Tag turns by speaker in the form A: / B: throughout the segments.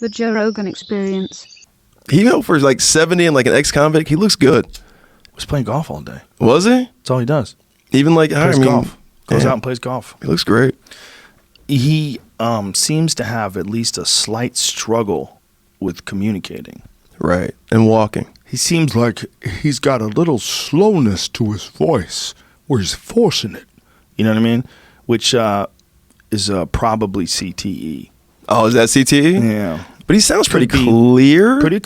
A: The Joe Rogan Experience.
B: He went for like 70 and like an ex-convict. He looks good.
C: Was playing golf all day.
B: Was he?
C: That's all he does.
B: Even like
C: Plays golf. Goes out and plays golf.
B: He looks great.
C: He seems to have at least a slight struggle with communicating.
B: Right. And walking.
D: He seems like he's got a little slowness to his voice, where he's forcing it.
C: You know what I mean? Which is probably CTE.
B: Oh, is that CTE?
C: Yeah.
B: But he sounds pretty
C: Could be
B: clear.
C: Pretty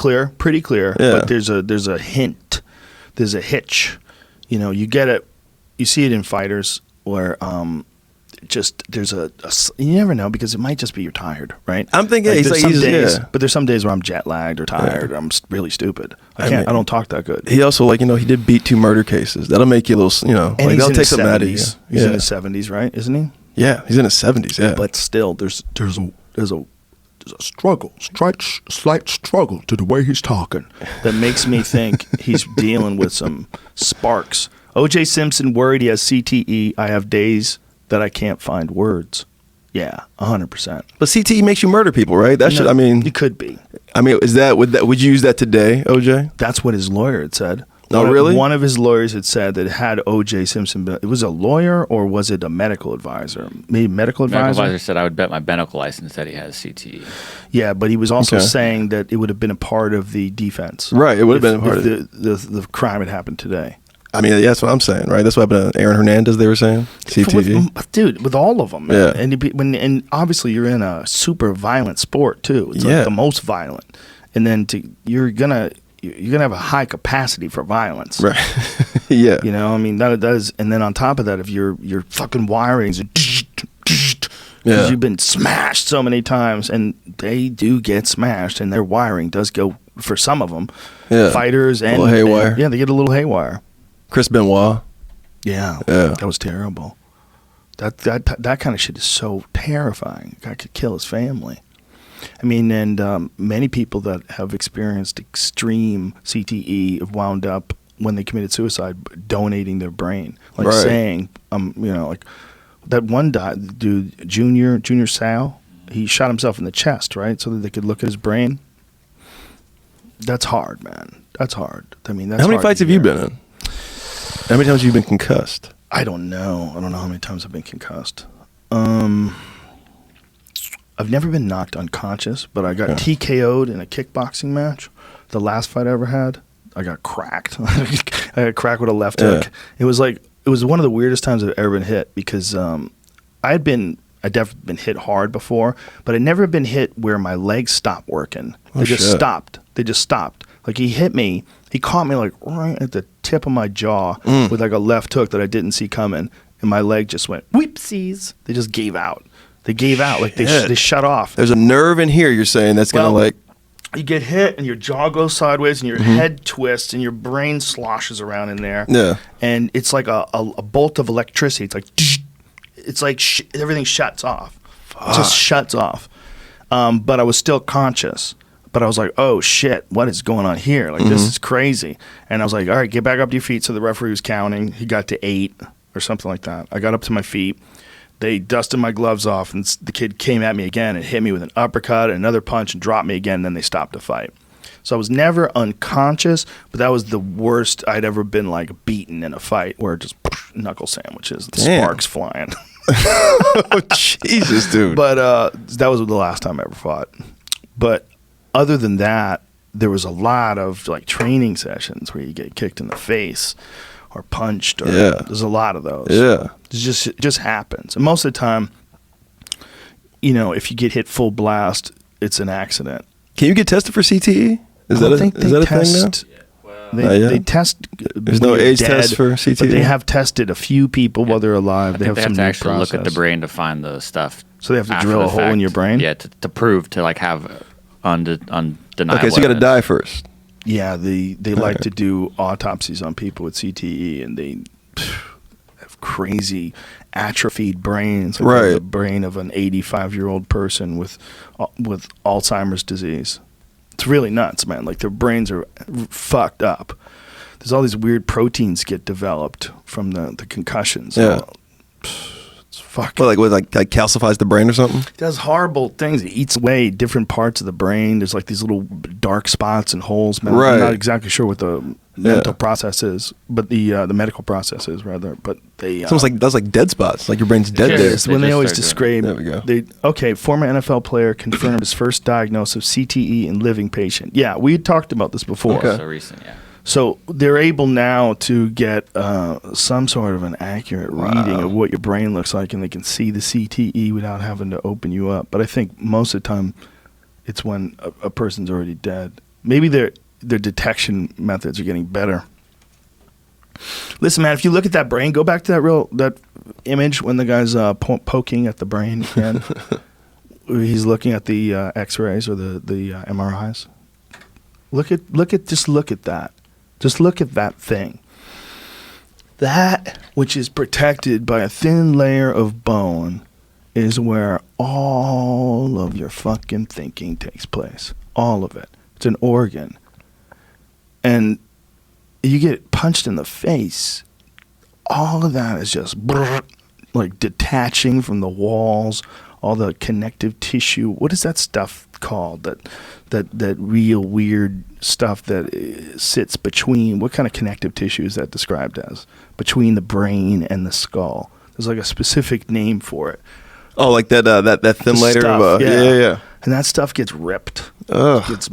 C: clear.
B: Yeah.
C: But there's a hint. There's a hitch. You know, you get it. You see it in fighters where just there's a you never know, because it might just be you're tired, right?
B: I'm thinking
C: like,
B: he's
C: there's some days,
B: yeah.
C: but there's some days where I'm jet lagged or tired. Or I'm really stupid. I don't talk that good.
B: He also he did beat 2 murder cases. That'll make you a little,
C: And
B: like
C: he's
B: that'll
C: in
B: take
C: his
B: something out of you.
C: 70s. He's in his 70s, right? Isn't he?
B: Yeah, he's in his 70s. Yeah,
C: But still, there's a
D: Struggle, slight struggle to the way he's talking.
C: that makes me think he's dealing with some sparks. O.J. Simpson worried he has CTE. I have days that I can't find words. Yeah, 100%.
B: but CTE makes you murder people, right? That should.
C: It could be.
B: Would you use that today, OJ?
C: That's what his lawyer had said.
B: Oh, really?
C: One of his lawyers had said that had O.J. Simpson been, it was a lawyer or was it a medical advisor? Maybe medical advisor?
E: Medical advisor said, I would bet my medical license that he has CTE.
C: Yeah, but he was also saying that it would have been a part of the defense.
B: Right, it would have been a part of it.
C: The crime had happened today.
B: Yeah, that's what I'm saying, right? That's what happened to Aaron Hernandez, they were saying. CTE.
C: With all of them.
B: Yeah.
C: Man. And obviously you're in a super violent sport too. It's like the most violent. And then you're gonna have a high capacity for violence.
B: Right. Yeah.
C: That does. And then on top of that, if your fucking wirings are because you've been smashed so many times, and they do get smashed, and their wiring does go, for some of them, fighters and
B: a little haywire.
C: They get a little haywire.
B: Chris Benoit.
C: Yeah, that was terrible. That kind of shit is so terrifying. Guy could kill his family. And many people that have experienced extreme CTE have wound up, when they committed suicide, donating their brain, saying, like that one dude, Junior Sal, he shot himself in the chest, right, so that they could look at his brain. That's hard, man. That's hard. That's
B: how many fights have you been in? How many times have you been concussed?
C: I don't know. I don't know how many times I've been concussed. I've never been knocked unconscious, but I got TKO'd in a kickboxing match. The last fight I ever had, I got cracked. I got cracked with a left hook. It was one of the weirdest times I've ever been hit, because I'd definitely been hit hard before, but I'd never been hit where my legs stopped working. They just stopped. Like, he hit me. He caught me like right at the tip of my jaw with like a left hook that I didn't see coming, and my leg just went whoopsies. They just gave out. They gave out, like they shut off.
B: There's a nerve in here, you're saying, that's going to like...
C: You get hit and your jaw goes sideways and your head twists and your brain sloshes around in there.
B: Yeah.
C: And it's like a bolt of electricity. It's like everything shuts off. It just shuts off. But I was still conscious. But I was like, oh shit, what is going on here? Like, this is crazy. And I was like, all right, get back up to your feet. So the referee was counting. He got to 8 or something like that. I got up to my feet. They dusted my gloves off, and the kid came at me again and hit me with an uppercut and another punch and dropped me again, and then they stopped the fight. So I was never unconscious, but that was the worst I'd ever been, like, beaten in a fight, where just knuckle sandwiches, sparks flying.
B: Oh, Jesus, dude.
C: But that was the last time I ever fought. But other than that, there was a lot of, like, training sessions where you get kicked in the face or punched, or there's a lot of those.
B: Yeah.
C: It just happens. And most of the time, if you get hit full blast, it's an accident.
B: Can you get tested for CTE? Is that a thing now?
C: They test.
B: There's no age test for CTE?
C: But they have tested a few people while they're alive. They have
E: to actually look at the brain to find the stuff.
C: So they have to drill a hole in your brain?
E: Yeah, to prove, to like have undeniable
B: Okay, so you got to die first.
C: Yeah, they like to do autopsies on people with CTE, and they have crazy atrophied brains. Like the brain of an 85-year-old person with Alzheimer's disease. It's really nuts, man. Like, their brains are fucked up. There's all these weird proteins get developed from the concussions.
B: Yeah.
C: It's Fuck.
B: Well, like calcifies the brain or something?
C: It does horrible things. It eats away different parts of the brain. There's like these little dark spots and holes. Man.
B: Right.
C: I'm not exactly sure what the mental process is, but the medical process is rather. But they
B: It's almost like that's like dead spots. Like your brain's dead
E: Yeah,
B: there.
C: it's when they always
E: just
C: describe.
B: There we go.
C: Former NFL player confirmed his first diagnosis of CTE in living patient. Yeah, we had talked about this before.
B: Okay.
E: So recent, yeah.
C: So they're able now to get some sort of an accurate reading of what your brain looks like, and they can see the CTE without having to open you up. But I think most of the time, it's when a person's already dead. Maybe their detection methods are getting better. Listen, man, if you look at that brain, go back to that image when the guy's poking at the brain again. He's looking at the X-rays or the MRIs. Look at that. Just look at that thing. That which is protected by a thin layer of bone is where all of your fucking thinking takes place. All of it. It's an organ. And you get punched in the face. All of that is just like detaching from the walls, all the connective tissue. What is that stuff called? That real weird stuff that sits between. What kind of connective tissue is that described as? Between the brain and the skull. There's like a specific name for it.
B: Oh, like that thin layer
C: Stuff,
B: of yeah.
C: And that stuff gets ripped.
B: Ugh.
C: Gets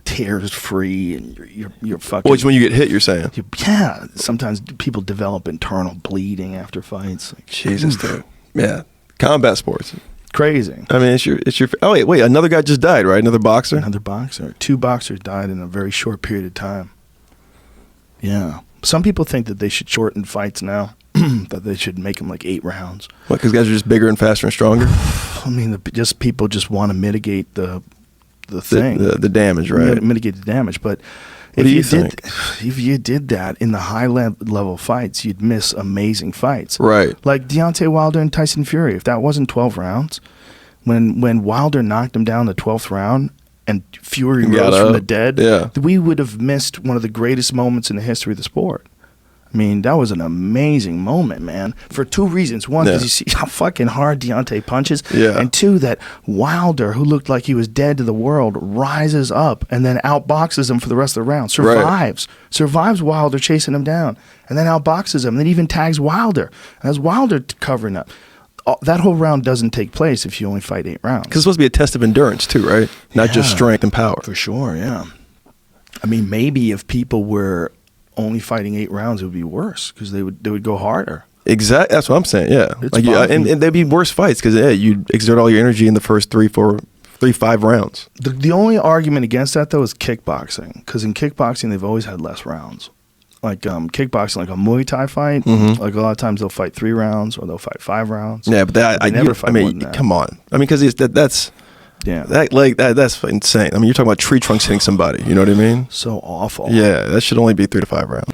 C: tears free, and you're fucking.
B: Which when you get hit, you're saying?
C: Yeah. Sometimes people develop internal bleeding after fights. Like,
B: Jesus, dude. Yeah. Combat sports.
C: Crazy.
B: I mean, it's your. Oh wait, another guy just died, right? Another boxer.
C: Another boxer. 2 boxers died in a very short period of time. Yeah. Some people think that they should shorten fights now. That they should make them like 8 rounds.
B: What? Because guys are just bigger and faster and stronger.
C: I mean, people just want to mitigate the thing,
B: the damage, right?
C: Mitigate the damage. But
B: What do you think?
C: If you did that in the high level fights, you'd miss amazing fights.
B: Right.
C: Like Deontay Wilder and Tyson Fury. If that wasn't 12 rounds, when Wilder knocked him down the 12th round and Fury rose from the dead, we would have missed one of the greatest moments in the history of the sport. I mean, that was an amazing moment, man, for 2 reasons. One, because you see how fucking hard Deontay punches.
B: Yeah.
C: And 2, that Wilder, who looked like he was dead to the world, rises up and then outboxes him for the rest of the round. Survives Wilder chasing him down, and then outboxes him, and then even tags Wilder. And that's Wilder covering up. That whole round doesn't take place if you only fight 8 rounds.
B: Because it's supposed to be a test of endurance too, right? Not just strength and power.
C: For sure, yeah. I mean, maybe if people were only fighting 8 rounds, it would be worse because they would go harder.
B: Exactly. That's what I'm saying. Yeah.
C: It's
B: Like, and they'd be worse fights because you'd exert all your energy in the first 5 rounds.
C: The only argument against that though is kickboxing, because in kickboxing they've always had less rounds. Like kickboxing, like a Muay Thai fight, like a lot of times they'll fight 3 rounds or they'll fight 5 rounds.
B: Yeah, but
C: I never fight more than that.
B: Come on. I mean, because that's
C: Yeah.
B: That's insane. I mean, you're talking about tree trunks hitting somebody. You know what I mean?
C: So awful.
B: Yeah, that should only be 3 to 5 rounds.